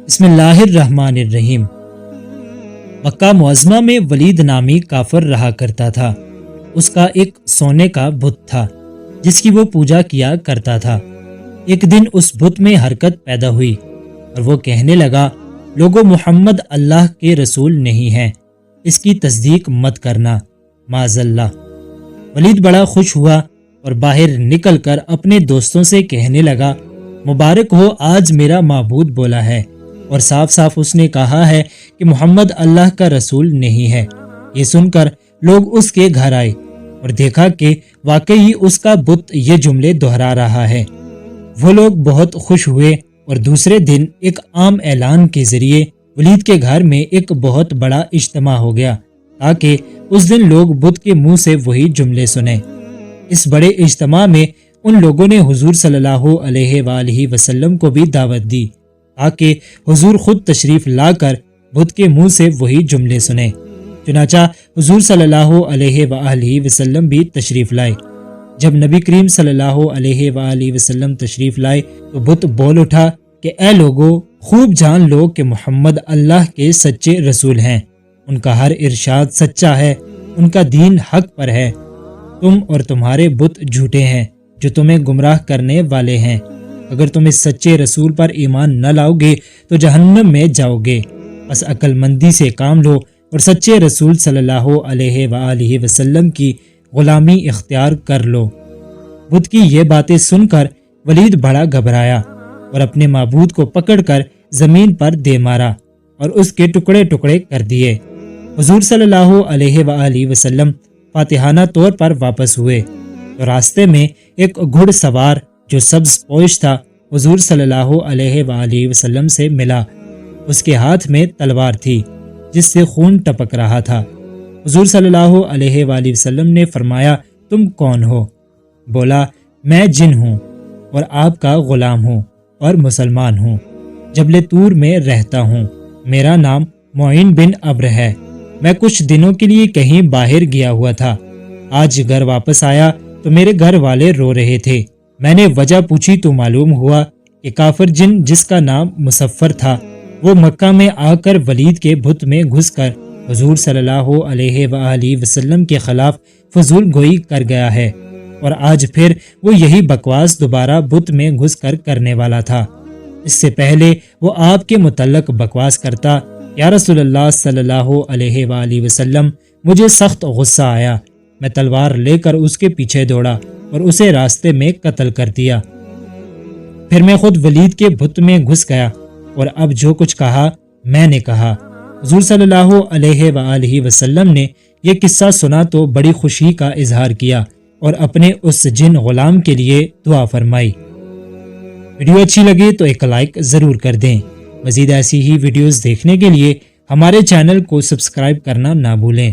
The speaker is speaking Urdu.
بسم اللہ الرحمن الرحیم۔ مکہ معظمہ میں ولید نامی کافر رہا کرتا تھا۔ اس کا ایک سونے کا بت تھا جس کی وہ پوجا کیا کرتا تھا۔ ایک دن اس بت میں حرکت پیدا ہوئی اور وہ کہنے لگا، لوگو محمد اللہ کے رسول نہیں ہیں، اس کی تصدیق مت کرنا، معاذ اللہ۔ ولید بڑا خوش ہوا اور باہر نکل کر اپنے دوستوں سے کہنے لگا، مبارک ہو، آج میرا معبود بولا ہے اور صاف صاف اس نے کہا ہے کہ محمد اللہ کا رسول نہیں ہے۔ یہ سن کر لوگ اس کے گھر آئے اور دیکھا کہ واقعی اس کا بت یہ جملے دہرا رہا ہے۔ وہ لوگ بہت خوش ہوئے اور دوسرے دن ایک عام اعلان کے ذریعے ولید کے گھر میں ایک بہت بڑا اجتماع ہو گیا تاکہ اس دن لوگ بت کے منہ سے وہی جملے سنیں۔ اس بڑے اجتماع میں ان لوگوں نے حضور صلی اللہ علیہ وآلہ وسلم کو بھی دعوت دی تاکہ حضور خود تشریف لا کر بت کے منہ سے وہی جملے سنیں۔ چنانچہ حضور صلی اللہ علیہ وآلہ وسلم بھی تشریف لائے۔ جب نبی کریم صلی اللہ علیہ وآلہ وسلم تشریف لائے تو بت بول اٹھا کہ اے لوگو، خوب جان لو کہ محمد اللہ کے سچے رسول ہیں، ان کا ہر ارشاد سچا ہے، ان کا دین حق پر ہے، تم اور تمہارے بت جھوٹے ہیں جو تمہیں گمراہ کرنے والے ہیں۔ اگر تم اس سچے رسول پر ایمان نہ لاؤ گے تو جہنم میں جاؤ گے، بس عقل مندی سے کام لو اور سچے رسول صلی اللہ علیہ وآلہ وسلم کی غلامی اختیار کر لو۔ بت کی یہ باتیں سن کر ولید بڑا گھبرایا اور اپنے معبود کو پکڑ کر زمین پر دے مارا اور اس کے ٹکڑے ٹکڑے کر دیے۔ حضور صلی اللہ علیہ وآلہ وسلم فاتحانہ طور پر واپس ہوئے تو راستے میں ایک گھڑ سوار جو سبز پوش تھا حضور صلی اللہ علیہ وآلہ وسلم سے ملا۔ اس کے ہاتھ میں تلوار تھی جس سے خون ٹپک رہا تھا۔ حضور صلی اللہ علیہ وآلہ وسلم نے فرمایا، تم کون ہو؟ بولا، میں جن ہوں اور آپ کا غلام ہوں اور مسلمان ہوں، جبل طور میں رہتا ہوں، میرا نام معین بن عمرو ہے، میں کچھ دنوں کے لیے کہیں باہر گیا ہوا تھا، آج گھر واپس آیا تو میرے گھر والے رو رہے تھے، میں نے وجہ پوچھی تو معلوم ہوا کہ کافر جن جس کا نام مصفر تھا وہ مکہ میں آ کر ولید کے بت میں گھس کر حضور صلی اللہ علیہ وآلہ وسلم کے خلاف فضول گوئی کر گیا ہے، اور آج پھر وہ یہی بکواس دوبارہ بت میں گھس کر کرنے والا تھا۔ اس سے پہلے وہ آپ کے متعلق بکواس کرتا، یا رسول اللہ صلی اللہ علیہ وآلہ وسلم، مجھے سخت غصہ آیا، میں تلوار لے کر اس کے پیچھے دوڑا اور اسے راستے میں قتل کر دیا، پھر میں خود ولید کے بت میں گھس گیا اور اب جو کچھ کہا میں نے کہا۔ حضور صلی اللہ علیہ وآلہ وسلم نے یہ قصہ سنا تو بڑی خوشی کا اظہار کیا اور اپنے اس جن غلام کے لیے دعا فرمائی۔ ویڈیو اچھی لگے تو ایک لائک ضرور کر دیں۔ مزید ایسی ہی ویڈیوز دیکھنے کے لیے ہمارے چینل کو سبسکرائب کرنا نہ بھولیں۔